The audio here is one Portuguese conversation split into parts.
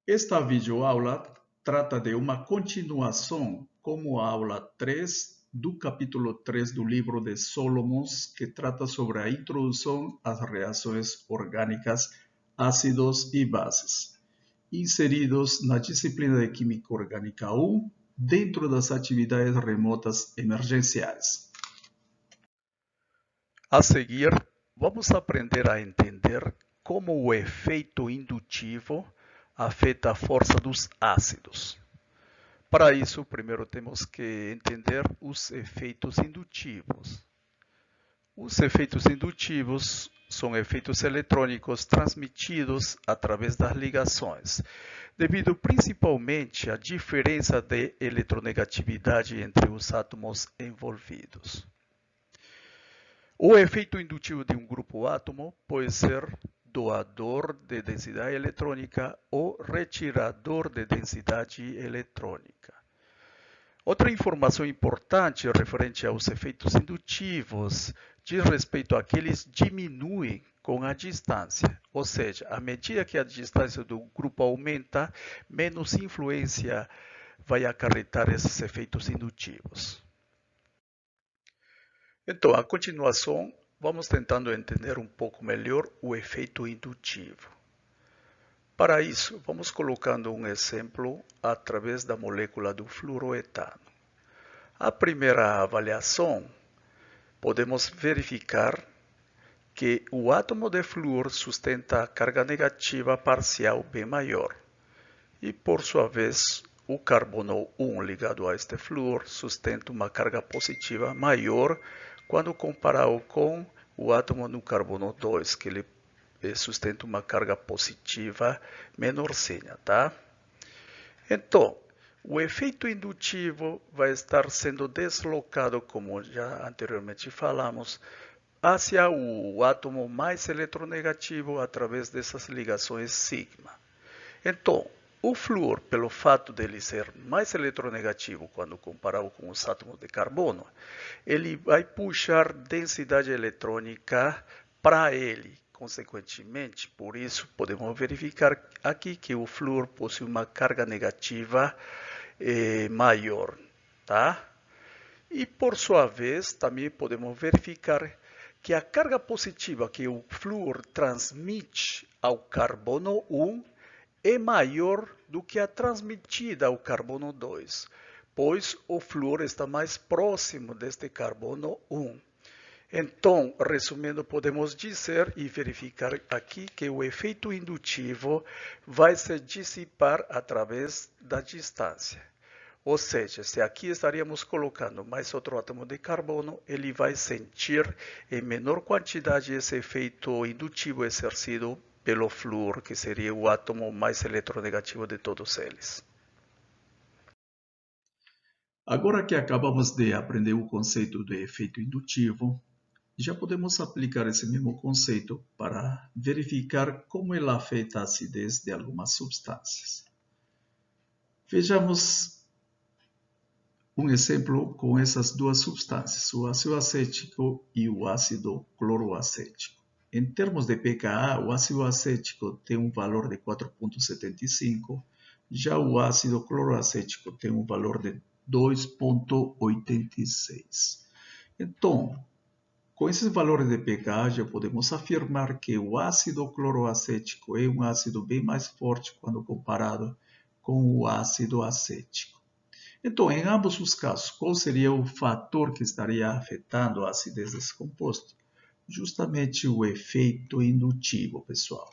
Esta videoaula trata de uma continuação, como a aula 3 do capítulo 3 do livro de Solomons, que trata sobre a introdução às reações orgânicas, ácidos e bases, inseridos na disciplina de Química Orgânica 1, dentro das atividades remotas emergenciais. A seguir, vamos aprender a entender como o efeito indutivo afeta a força dos ácidos. Para isso, primeiro temos que entender os efeitos indutivos. Os efeitos indutivos são efeitos eletrônicos transmitidos através das ligações, devido principalmente à diferença de eletronegatividade entre os átomos envolvidos. O efeito indutivo de um grupo átomo pode ser doador de densidade eletrônica ou retirador de densidade eletrônica. Outra informação importante referente aos efeitos indutivos diz respeito a que eles diminuem com a distância, ou seja, à medida que a distância do grupo aumenta, menos influência vai acarretar esses efeitos indutivos. Então, a continuação, vamos tentando entender um pouco melhor o efeito indutivo. Para isso, vamos colocando um exemplo através da molécula do fluoroetano. A primeira avaliação, podemos verificar que o átomo de flúor sustenta a carga negativa parcial bem maior. E, por sua vez, o carbono 1 ligado a este flúor sustenta uma carga positiva maior quando comparado com o átomo no carbono 2, que ele sustenta uma carga positiva menorzinha, tá? Então, o efeito indutivo vai estar sendo deslocado, como já anteriormente falamos, hacia o átomo mais eletronegativo através dessas ligações sigma. Então, o flúor, pelo fato de ele ser mais eletronegativo quando comparado com os átomos de carbono, ele vai puxar densidade eletrônica para ele. Consequentemente, por isso, podemos verificar aqui que o flúor possui uma carga negativa maior, tá? E, por sua vez, também podemos verificar que a carga positiva que o flúor transmite ao carbono 1 é maior do que a transmitida ao carbono 2, pois o flúor está mais próximo deste carbono 1. Então, resumindo, podemos dizer e verificar aqui que o efeito indutivo vai se dissipar através da distância. Ou seja, se aqui estaríamos colocando mais outro átomo de carbono, ele vai sentir em menor quantidade esse efeito indutivo exercido pelo flúor, que seria o átomo mais eletronegativo de todos eles. Agora que acabamos de aprender o conceito de efeito indutivo, já podemos aplicar esse mesmo conceito para verificar como ele afeta a acidez de algumas substâncias. Vejamos um exemplo com essas duas substâncias, o ácido acético e o ácido cloroacético. Em termos de pKa, o ácido acético tem um valor de 4,75, já o ácido cloroacético tem um valor de 2,86. Então, com esses valores de pKa, já podemos afirmar que o ácido cloroacético é um ácido bem mais forte quando comparado com o ácido acético. Então, em ambos os casos, qual seria o fator que estaria afetando a acidez desse composto? Justamente o efeito indutivo, pessoal.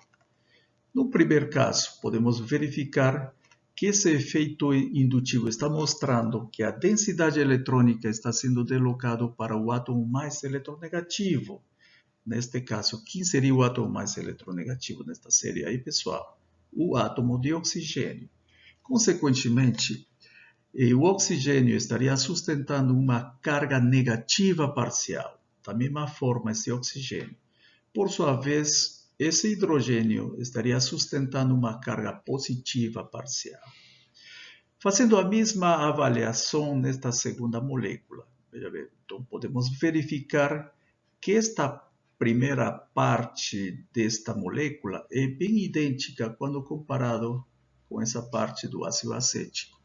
No primeiro caso, podemos verificar que esse efeito indutivo está mostrando que a densidade eletrônica está sendo deslocada para o átomo mais eletronegativo. Neste caso, quem seria o átomo mais eletronegativo nesta série aí, pessoal? O átomo de oxigênio. Consequentemente, o oxigênio estaria sustentando uma carga negativa parcial. Da mesma forma, esse oxigênio. Por sua vez, esse hidrogênio estaria sustentando uma carga positiva parcial. Fazendo a mesma avaliação nesta segunda molécula, veja bem, então podemos verificar que esta primeira parte desta molécula é bem idêntica quando comparado com essa parte do ácido acético.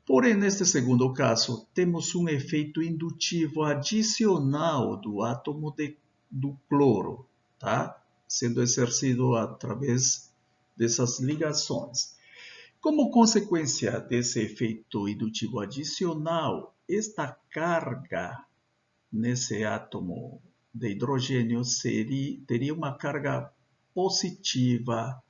Porém, neste segundo caso, temos um efeito indutivo adicional do átomo do cloro, tá? Sendo exercido através dessas ligações. Como consequência desse efeito indutivo adicional, esta carga nesse átomo de hidrogênio teria uma carga positiva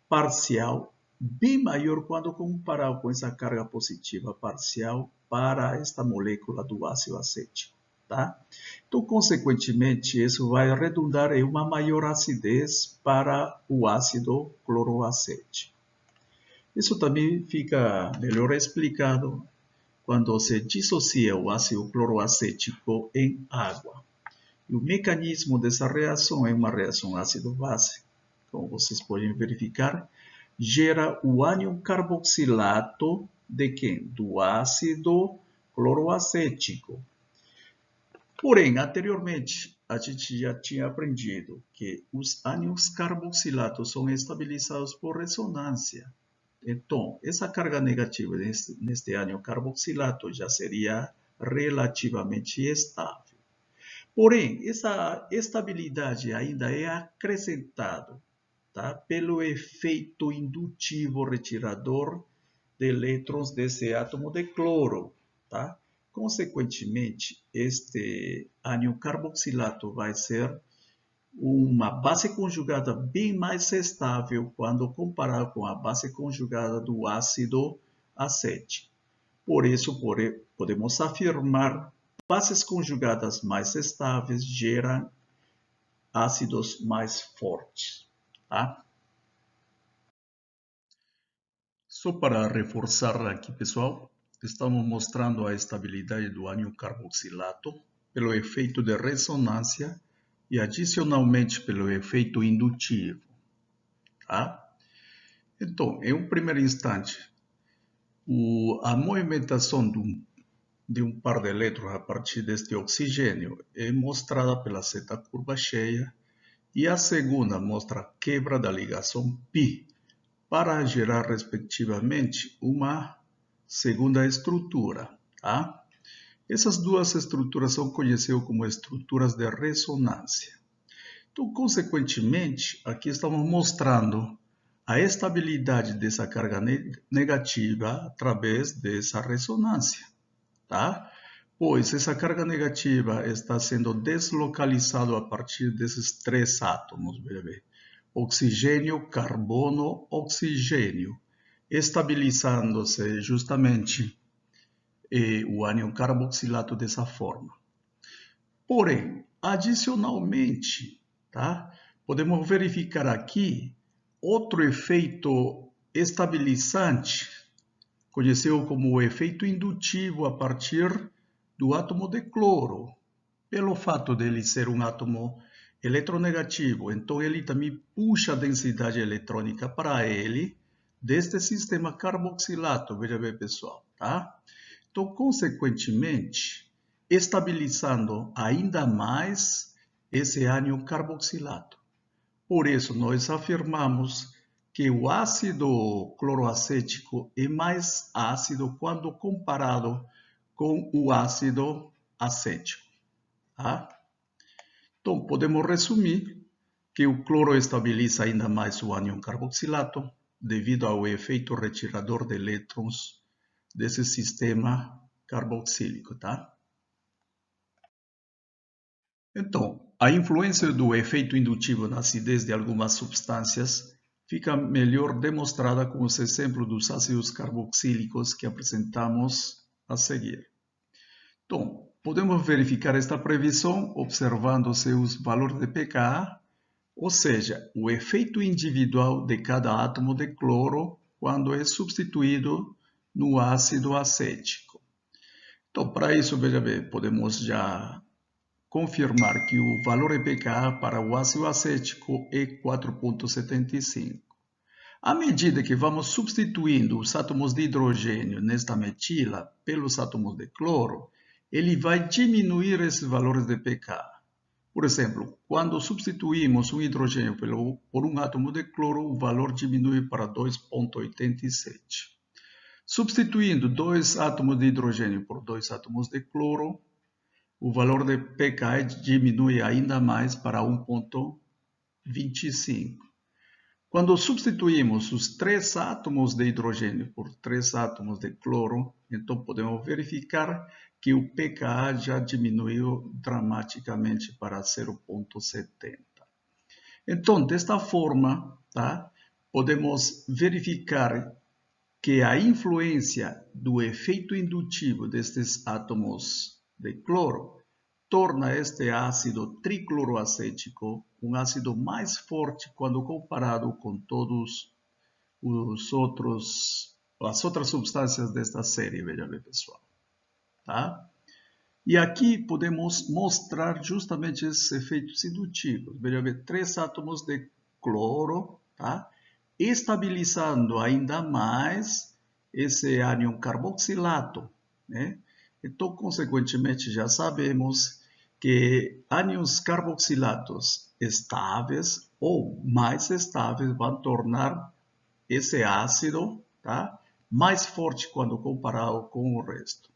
parcial bem maior quando comparado com essa carga positiva parcial para esta molécula do ácido acético. Tá? Então, consequentemente, isso vai redundar em uma maior acidez para o ácido cloroacético. Isso também fica melhor explicado quando se dissocia o ácido cloroacético em água. E o mecanismo dessa reação é uma reação ácido-base, como vocês podem verificar, gera o ânion carboxilato de quem? Do ácido cloroacético. Porém, anteriormente, a gente já tinha aprendido que os ânions carboxilatos são estabilizados por ressonância. Então, essa carga negativa neste ânion carboxilato já seria relativamente estável. Porém, essa estabilidade ainda é acrescentada, tá, pelo efeito indutivo retirador de elétrons desse átomo de cloro. Tá? Consequentemente, este ânion carboxilato vai ser uma base conjugada bem mais estável quando comparado com a base conjugada do ácido acético. Por isso, podemos afirmar que bases conjugadas mais estáveis geram ácidos mais fortes. Tá? Só para reforçar aqui, pessoal, estamos mostrando a estabilidade do ânion carboxilato pelo efeito de ressonância e adicionalmente pelo efeito indutivo. Tá? Então, em um primeiro instante, a movimentação de um par de elétrons a partir deste oxigênio é mostrada pela seta curva cheia e a segunda mostra a quebra da ligação π para gerar, respectivamente, uma segunda estrutura. Tá? Essas duas estruturas são conhecidas como estruturas de ressonância. Então, consequentemente, aqui estamos mostrando a estabilidade dessa carga negativa através dessa ressonância. Tá? Pois essa carga negativa está sendo deslocalizada a partir desses três átomos. Oxigênio, carbono, oxigênio, estabilizando-se justamente o ânion carboxilato dessa forma. Porém, adicionalmente, tá? Podemos verificar aqui outro efeito estabilizante, conhecido como o efeito indutivo a partir do átomo de cloro. Pelo fato dele ser um átomo eletronegativo, então ele também puxa a densidade eletrônica para ele deste sistema carboxilato. Veja bem, pessoal, tá? Então, consequentemente, estabilizando ainda mais esse ânion carboxilato. Por isso, nós afirmamos que o ácido cloroacético é mais ácido quando comparado com o ácido acético. Tá? Então, podemos resumir que o cloro estabiliza ainda mais o ânion carboxilato devido ao efeito retirador de elétrons desse sistema carboxílico, tá? Então, a influência do efeito indutivo na acidez de algumas substâncias fica melhor demonstrada com os exemplos dos ácidos carboxílicos que apresentamos a seguir. Então, podemos verificar esta previsão observando seus valores de pKa, ou seja, o efeito individual de cada átomo de cloro quando é substituído no ácido acético. Então, para isso, veja bem, podemos já confirmar que o valor de pKa para o ácido acético é 4,75. À medida que vamos substituindo os átomos de hidrogênio nesta metila pelos átomos de cloro, ele vai diminuir esses valores de pKa. Por exemplo, quando substituímos um hidrogênio por um átomo de cloro, o valor diminui para 2,87. Substituindo dois átomos de hidrogênio por dois átomos de cloro, o valor de pKa diminui ainda mais para 1,25. Quando substituímos os três átomos de hidrogênio por três átomos de cloro, então podemos verificar que o pKa já diminuiu dramaticamente para 0,70. Então, desta forma, tá, podemos verificar que a influência do efeito indutivo destes átomos de cloro torna este ácido tricloroacético um ácido mais forte quando comparado com todos as outras substâncias desta série, veja bem, pessoal. Tá? E aqui podemos mostrar justamente esses efeitos indutivos. Veja bem, três átomos de cloro, tá? Estabilizando ainda mais esse ânion carboxilato, né? Então, consequentemente, já sabemos que ânions carboxilatos estáveis ou mais estáveis vão tornar esse ácido, tá, mais forte quando comparado com o resto.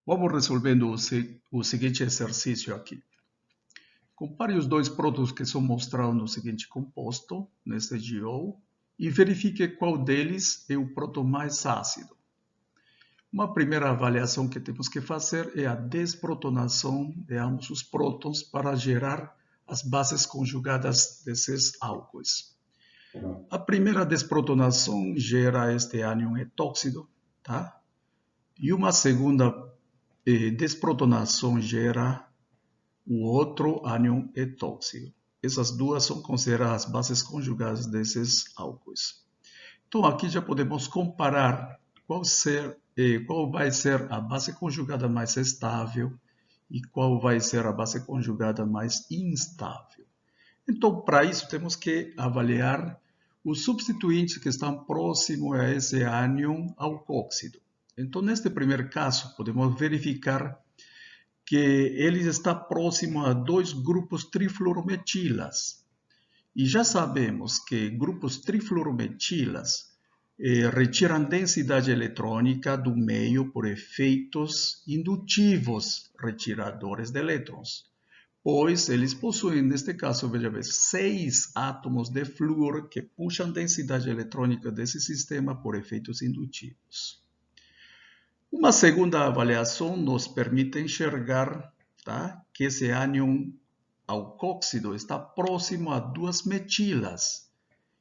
Vamos resolvendo o seguinte exercício aqui. Compare os dois prótons que são mostrados no seguinte composto, neste GO, e verifique qual deles é o próton mais ácido. Uma primeira avaliação que temos que fazer é a desprotonação de ambos os prótons para gerar as bases conjugadas desses álcoois. A primeira desprotonação gera este ânion etóxido, tá? E uma segunda desprotonação gera o outro ânion etóxido. Essas duas são consideradas as bases conjugadas desses álcoois. Então, aqui já podemos comparar qual vai ser a base conjugada mais estável e qual vai ser a base conjugada mais instável. Então, para isso, temos que avaliar os substituintes que estão próximos a esse ânion alcóxido. Então, neste primeiro caso, podemos verificar que ele está próximo a dois grupos trifluorometilas. E já sabemos que grupos trifluorometilas retiram densidade eletrônica do meio por efeitos indutivos retiradores de elétrons, pois eles possuem, neste caso, veja bem, 6 átomos de flúor que puxam densidade eletrônica desse sistema por efeitos indutivos. Uma segunda avaliação nos permite enxergar, tá, que esse ânion alcóxido está próximo a duas metilas.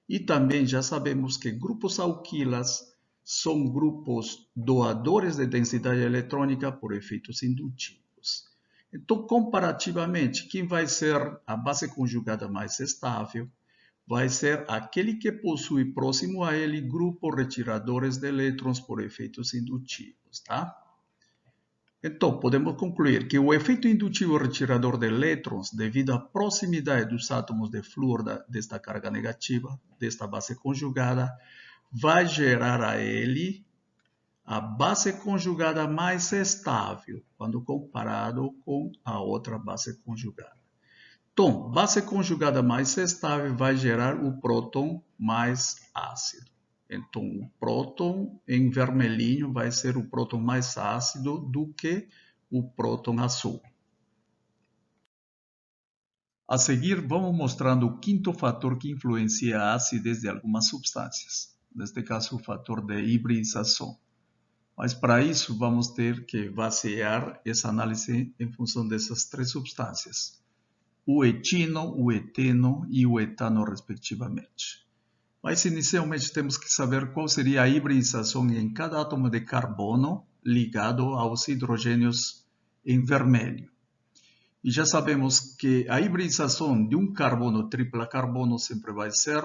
E também já sabemos que grupos alquilas são grupos doadores de densidade eletrônica por efeitos indutivos. Então, comparativamente, quem vai ser a base conjugada mais estável vai ser aquele que possui próximo a ele grupos retiradores de elétrons por efeitos indutivos, tá? Então, podemos concluir que o efeito indutivo retirador de elétrons, devido à proximidade dos átomos de flúor desta carga negativa, desta base conjugada, vai gerar a ele a base conjugada mais estável, quando comparado com a outra base conjugada. Então, base conjugada mais estável vai gerar o próton mais ácido. Então, o próton em vermelhinho vai ser o próton mais ácido do que o próton azul. A seguir, vamos mostrando o quinto fator que influencia a acidez de algumas substâncias. Neste caso, o fator de hibridização. Mas para isso, vamos ter que basear essa análise em função dessas três substâncias: o etino, o eteno e o etano, respectivamente. Mas, inicialmente, temos que saber qual seria a hibridização em cada átomo de carbono ligado aos hidrogênios em vermelho. E já sabemos que a hibridização de um carbono tripla carbono sempre vai ser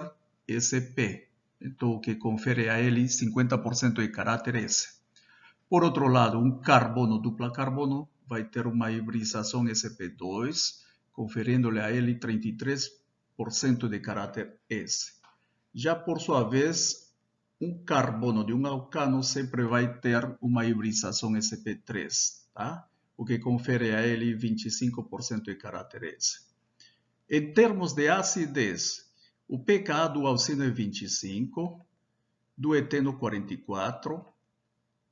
sp, então o que confere a ele 50% de caráter S. Por outro lado, um carbono dupla carbono vai ter uma hibridização sp2, conferindo-lhe a ele 33% de caráter S. Já por sua vez, um carbono de um alcano sempre vai ter uma hibridização sp3, tá? o que confere a ele 25% de caráter S. Em termos de acidez, o pKa do alcino é 25, do eteno 44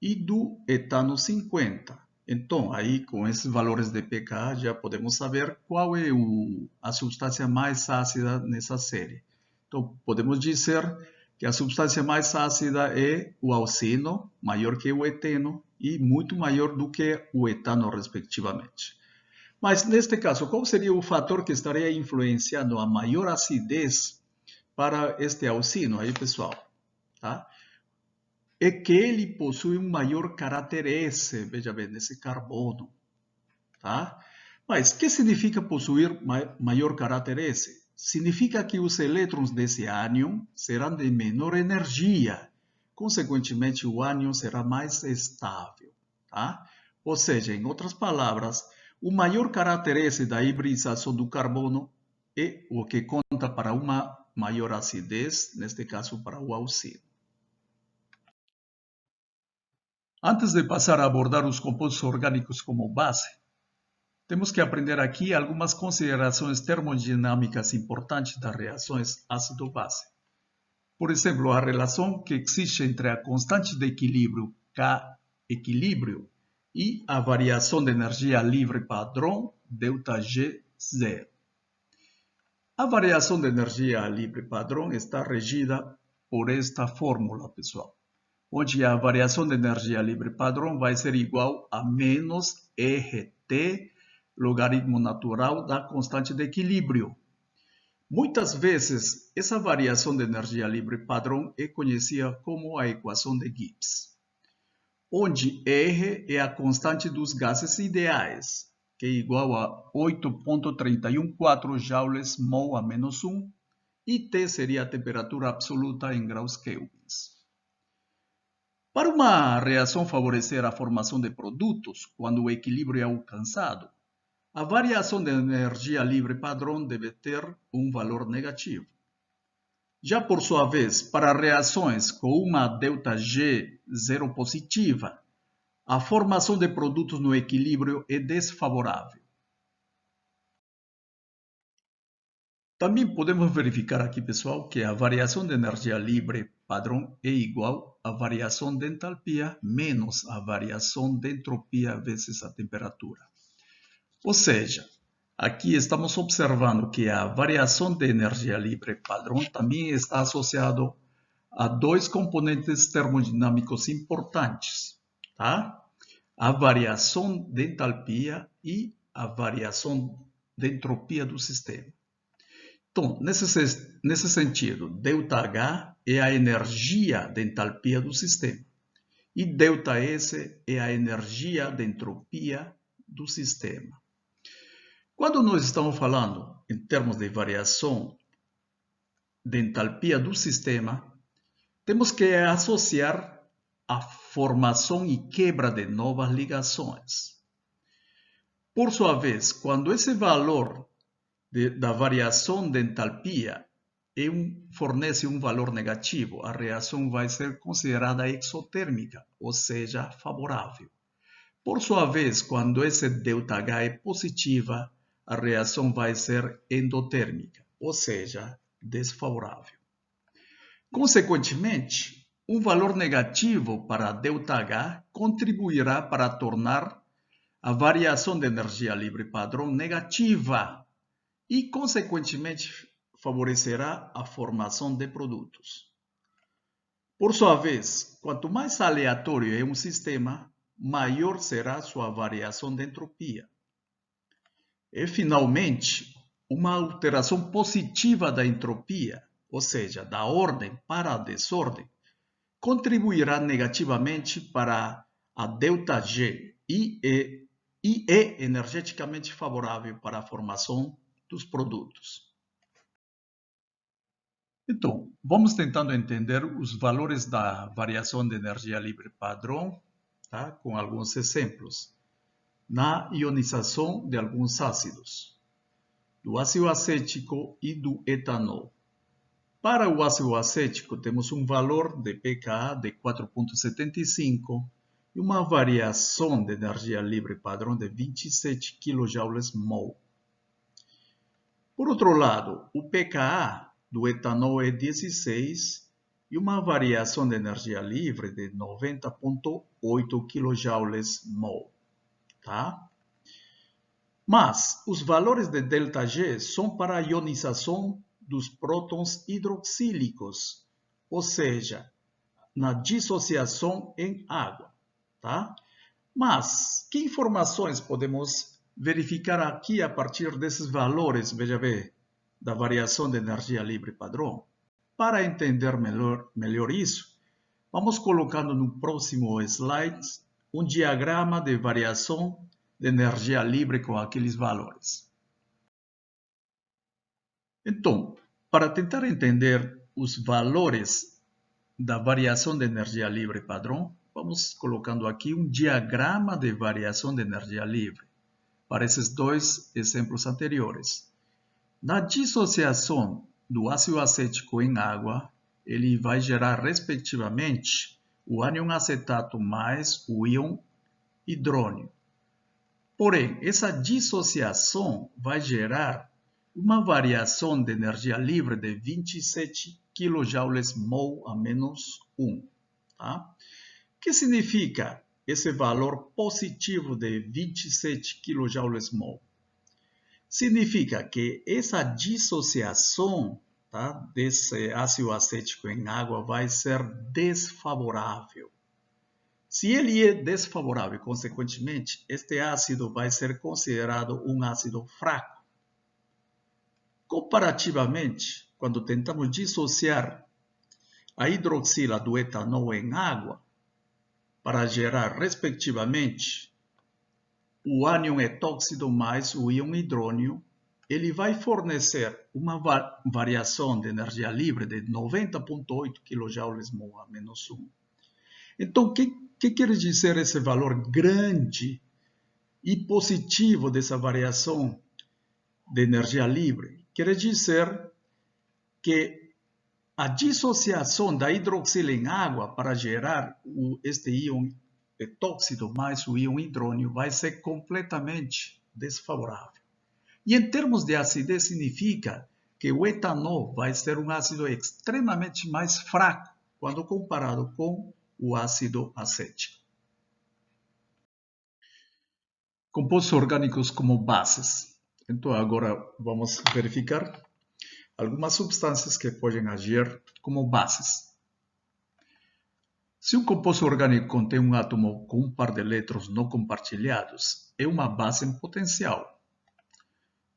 e do etano 50. Então, aí com esses valores de pKa já podemos saber qual é a substância mais ácida nessa série. Então, podemos dizer que a substância mais ácida é o alcino, maior que o eteno e muito maior do que o etano, respectivamente. Mas, neste caso, qual seria o fator que estaria influenciando a maior acidez para este alcino aí, pessoal? Tá? É que ele possui um maior caráter S, veja bem, nesse carbono. Tá? Mas, o que significa possuir maior caráter S? Significa que os elétrons desse ânion serão de menor energia. Consequentemente, o ânion será mais estável. Tá? Ou seja, em outras palavras, o maior caráter S da hibridização do carbono é o que conta para uma maior acidez, neste caso para o alcino. Antes de passar a abordar os compostos orgânicos como base, temos que aprender aqui algumas considerações termodinâmicas importantes das reações ácido-base. Por exemplo, a relação que existe entre a constante de equilíbrio K equilíbrio e a variação de energia livre padrão ΔG0. A variação de energia livre padrão está regida por esta fórmula, pessoal, onde a variação de energia livre padrão vai ser igual a menos RT, logaritmo natural da constante de equilíbrio. Muitas vezes, essa variação de energia livre padrão é conhecida como a equação de Gibbs, onde R é a constante dos gases ideais, que é igual a 8,314 joules mol a menos 1, e T seria a temperatura absoluta em graus kelvins. Para uma reação favorecer a formação de produtos, quando o equilíbrio é alcançado, a variação de energia livre padrão deve ter um valor negativo. Já por sua vez, para reações com uma ΔG zero positiva, a formação de produtos no equilíbrio é desfavorável. Também podemos verificar aqui, pessoal, que a variação de energia livre padrão é igual à variação de entalpia menos a variação de entropia vezes a temperatura. Ou seja, aqui estamos observando que a variação de energia livre padrão também está associado a dois componentes termodinâmicos importantes, tá? A variação de entalpia e a variação de entropia do sistema. Então, nesse sentido, ΔH é a energia de entalpia do sistema e ΔS é a energia de entropia do sistema. Quando nós estamos falando em termos de variação de entalpia do sistema, temos que associar a formação e quebra de novas ligações. Por sua vez, quando esse valor da variação de entalpia fornece um valor negativo, a reação vai ser considerada exotérmica, ou seja, favorável. Por sua vez, quando esse ΔH é positiva, a reação vai ser endotérmica, ou seja, desfavorável. Consequentemente, um valor negativo para ΔH contribuirá para tornar a variação de energia livre padrão negativa e, consequentemente, favorecerá a formação de produtos. Por sua vez, quanto mais aleatório é um sistema, maior será sua variação de entropia. E, finalmente, uma alteração positiva da entropia, ou seja, da ordem para a desordem, contribuirá negativamente para a ΔG e é energeticamente favorável para a formação dos produtos. Então, vamos tentando entender os valores da variação de energia livre padrão, tá? Com alguns exemplos. Na ionização de alguns ácidos, do ácido acético e do etanol. Para o ácido acético, temos um valor de pKa de 4,75 e uma variação de energia livre padrão de 27 kJ/mol. Por outro lado, o pKa do etanol é 16 e uma variação de energia livre de 90,8 kJ/mol. Tá? Mas os valores de ΔG são para a ionização dos prótons hidroxílicos, ou seja, na dissociação em água. Tá? Mas que informações podemos verificar aqui a partir desses valores, veja bem, da variação de energia livre padrão? Para entender melhor isso, vamos colocando no próximo slide um diagrama de variação de energia livre com aqueles valores. Então, para tentar entender os valores da variação de energia livre padrão, vamos colocando aqui um diagrama de variação de energia livre para esses dois exemplos anteriores. Na dissociação do ácido acético em água, ele vai gerar, respectivamente, o ânion acetato mais o íon hidrônio. Porém, essa dissociação vai gerar uma variação de energia livre de 27 kJ/mol a menos 1. Tá? O que significa esse valor positivo de 27 kJ/mol? Significa que essa dissociação, tá, desse ácido acético em água vai ser desfavorável. Se ele é desfavorável, consequentemente, este ácido vai ser considerado um ácido fraco. Comparativamente, quando tentamos dissociar a hidroxila do etanol em água, para gerar, respectivamente, o ânion etóxido mais o íon hidrônio, ele vai fornecer uma variação de energia livre de 90,8 kJ/mol a menos 1. Então, o que quer dizer esse valor grande e positivo dessa variação de energia livre? Quer dizer que a dissociação da hidroxila em água para gerar este íon etóxido mais o íon hidrônio vai ser completamente desfavorável. E em termos de acidez, significa que o etanol vai ser um ácido extremamente mais fraco quando comparado com o ácido acético. Compostos orgânicos como bases. Então, agora vamos verificar algumas substâncias que podem agir como bases. Se um composto orgânico contém um átomo com um par de elétrons não compartilhados, é uma base em potencial.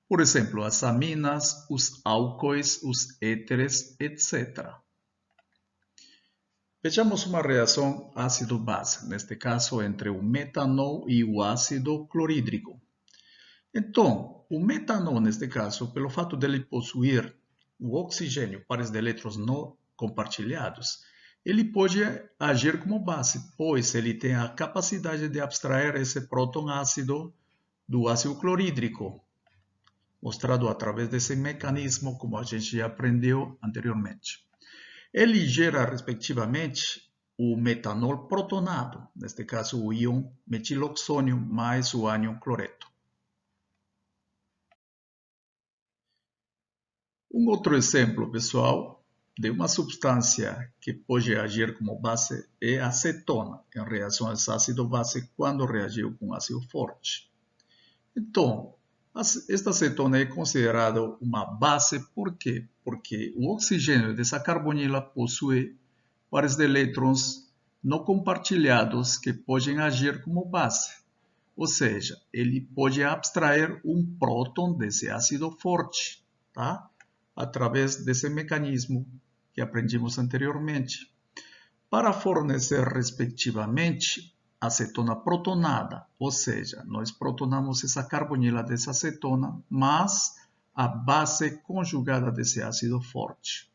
Por exemplo, as aminas, os álcoois, os éteres, etc. Vejamos uma reação ácido-base, neste caso entre o metanol e o ácido clorídrico. Então, o metanol, neste caso, pelo fato dele possuir o oxigênio, pares de elétrons não compartilhados, ele pode agir como base, pois ele tem a capacidade de abstrair esse próton ácido do ácido clorídrico, mostrado através desse mecanismo, como a gente já aprendeu anteriormente. Ele gera, respectivamente, o metanol protonado, neste caso o íon metiloxônio mais o ânion cloreto. Um outro exemplo, pessoal, de uma substância que pode agir como base é a acetona, em reações ácido-base, quando reagiu com ácido forte. Então, esta acetona é considerada uma base, por quê? Porque o oxigênio dessa carbonila possui pares de elétrons não compartilhados que podem agir como base. Ou seja, ele pode abstrair um próton desse ácido forte, tá? Através desse mecanismo que aprendimos anteriormente, para fornecer, respectivamente, acetona protonada, ou seja, nós protonamos essa carbonila dessa acetona, mas a base conjugada desse ácido forte.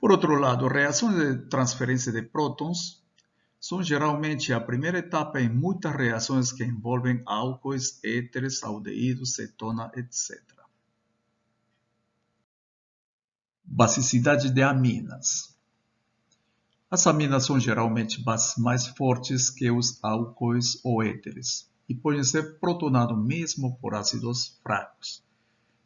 Por outro lado, reações de transferência de prótons são geralmente a primeira etapa em muitas reações que envolvem álcoois, éteres, aldeídos, cetona, etc. Basicidade de aminas. As aminas são geralmente bases mais fortes que os álcoois ou éteres e podem ser protonados mesmo por ácidos fracos.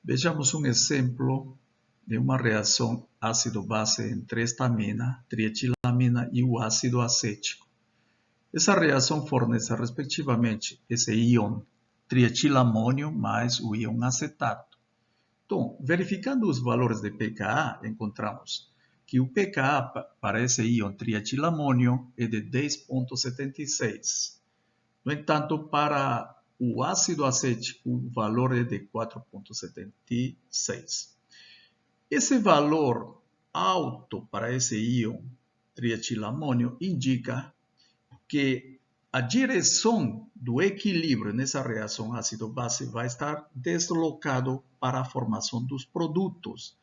Vejamos um exemplo de uma reação ácido-base entre esta amina, trietilamina, e o ácido acético. Essa reação fornece, respectivamente, esse íon trietilamônio mais o íon acetato. Então, verificando os valores de pKa, encontramos que o pKa para esse íon trietilamônio é de 10,76. No entanto, para o ácido acético, o valor é de 4,76. Esse valor alto para esse íon trietilamônio indica que a direção do equilíbrio nessa reação ácido-base vai estar deslocado para a formação dos produtos,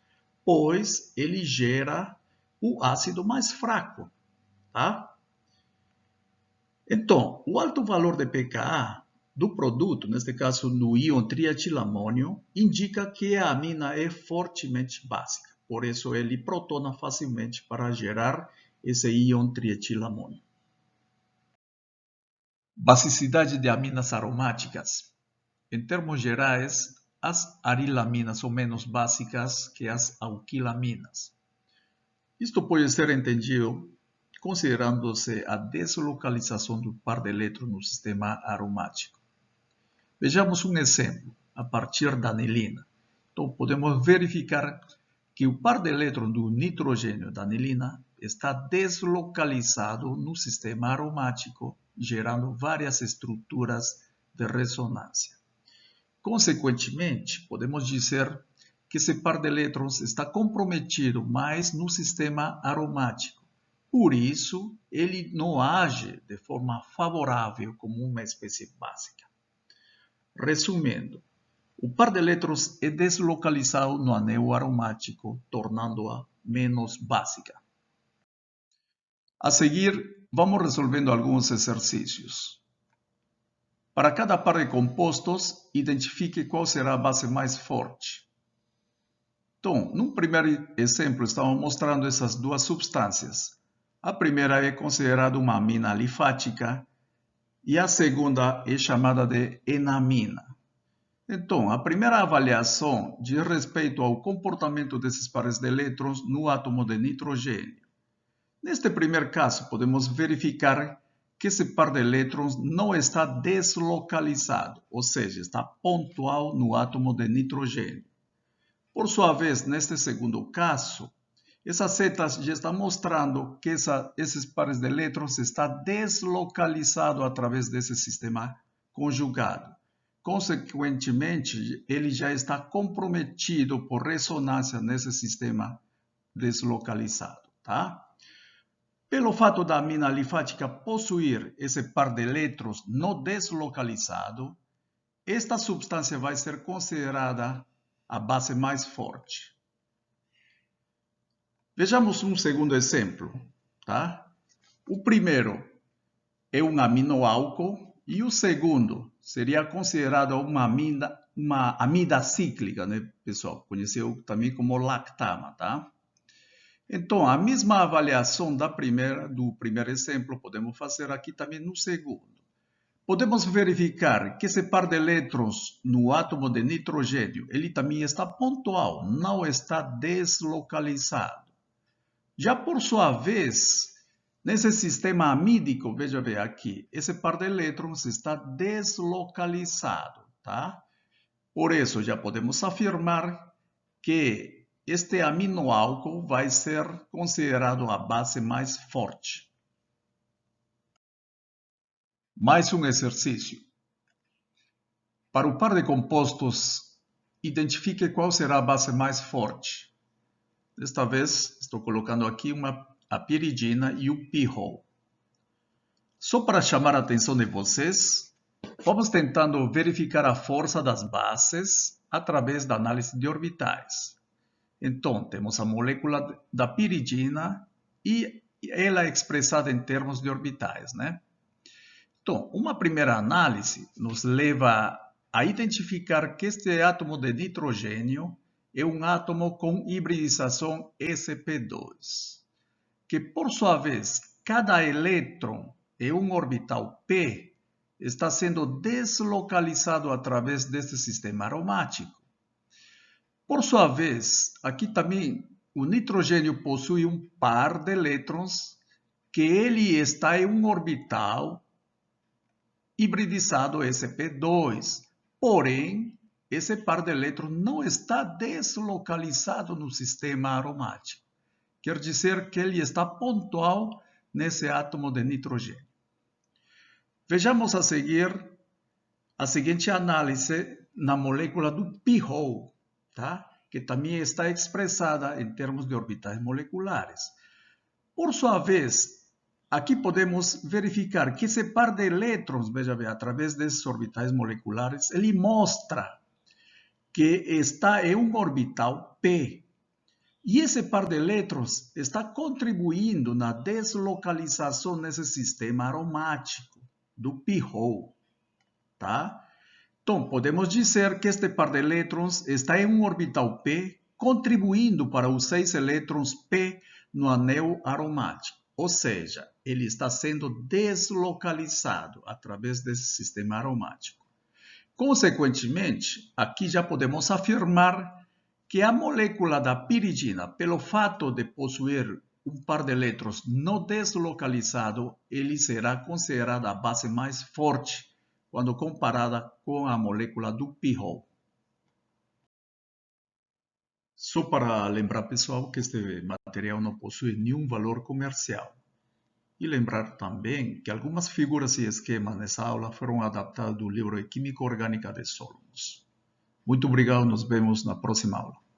pois ele gera o ácido mais fraco, tá? Então, o alto valor de pKa do produto, neste caso do íon trietilamônio, indica que a amina é fortemente básica. Por isso, ele protona facilmente para gerar esse íon trietilamônio. Basicidade de aminas aromáticas. Em termos gerais, as arilaminas são menos básicas que as alquilaminas. Isto pode ser entendido considerando-se a deslocalização do par de elétrons no sistema aromático. Vejamos um exemplo, a partir da anilina. Então, podemos verificar que o par de elétrons do nitrogênio da anilina está deslocalizado no sistema aromático, gerando várias estruturas de ressonância. Consequentemente, podemos dizer que esse par de elétrons está comprometido mais no sistema aromático. Por isso, ele não age de forma favorável como uma espécie básica. Resumindo, o par de elétrons é deslocalizado no anel aromático, tornando-a menos básica. A seguir, vamos resolvendo alguns exercícios. Para cada par de compostos, identifique qual será a base mais forte. Então, no primeiro exemplo, estamos mostrando essas duas substâncias. A primeira é considerada uma amina alifática e a segunda é chamada de enamina. Então, a primeira avaliação diz respeito ao comportamento desses pares de elétrons no átomo de nitrogênio. Neste primeiro caso, podemos verificar que esse par de elétrons não está deslocalizado, ou seja, está pontual no átomo de nitrogênio. Por sua vez, neste segundo caso, essas setas já estão mostrando que esses pares de elétrons estão deslocalizados através desse sistema conjugado. Consequentemente, ele já está comprometido por ressonância nesse sistema deslocalizado, tá? Pelo fato da amina alifática possuir esse par de elétrons não deslocalizado, esta substância vai ser considerada a base mais forte. Vejamos um segundo exemplo, tá? O primeiro é um aminoálcool e o segundo seria considerado uma amida cíclica, né, pessoal? Conheceu também como lactama, tá? Então, a mesma avaliação do primeiro exemplo podemos fazer aqui também no segundo. Podemos verificar que esse par de elétrons no átomo de nitrogênio, ele também está pontual, não está deslocalizado. Já por sua vez, nesse sistema amídico, veja bem aqui, esse par de elétrons está deslocalizado, tá? Por isso, já podemos afirmar que este aminoálcool vai ser considerado a base mais forte. Mais um exercício. Para o par de compostos, identifique qual será a base mais forte. Desta vez, estou colocando aqui a piridina e o pirrol. Só para chamar a atenção de vocês, vamos tentando verificar a força das bases através da análise de orbitais. Então, temos a molécula da piridina e ela é expressada em termos de orbitais, né? Então, uma primeira análise nos leva a identificar que este átomo de nitrogênio é um átomo com hibridização sp2. que, por sua vez, cada elétron em um orbital p está sendo deslocalizado através deste sistema aromático. Por sua vez, aqui também o nitrogênio possui um par de elétrons que ele está em um orbital hibridizado sp2. Porém, esse par de elétrons não está deslocalizado no sistema aromático. Quer dizer que ele está pontual nesse átomo de nitrogênio. Vejamos a seguir a seguinte análise na molécula do pHole, tá? Que também está expressada em termos de orbitais moleculares. Por sua vez, aqui podemos verificar que esse par de elétrons, veja bem, através desses orbitais moleculares, ele mostra que está em um orbital p. E esse par de elétrons está contribuindo na deslocalização nesse sistema aromático do pHole, tá? Então, podemos dizer que este par de elétrons está em um orbital p, contribuindo para os 6 elétrons p no anel aromático. Ou seja, ele está sendo deslocalizado através desse sistema aromático. Consequentemente, aqui já podemos afirmar que a molécula da piridina, pelo fato de possuir um par de elétrons não deslocalizado, ele será considerada a base mais forte quando comparada com a molécula do pHole. Só para lembrar, pessoal, que este material não possui nenhum valor comercial. E lembrar também que algumas figuras e esquemas nessa aula foram adaptados do livro de Química Orgânica de Solomons. Muito obrigado, nos vemos na próxima aula.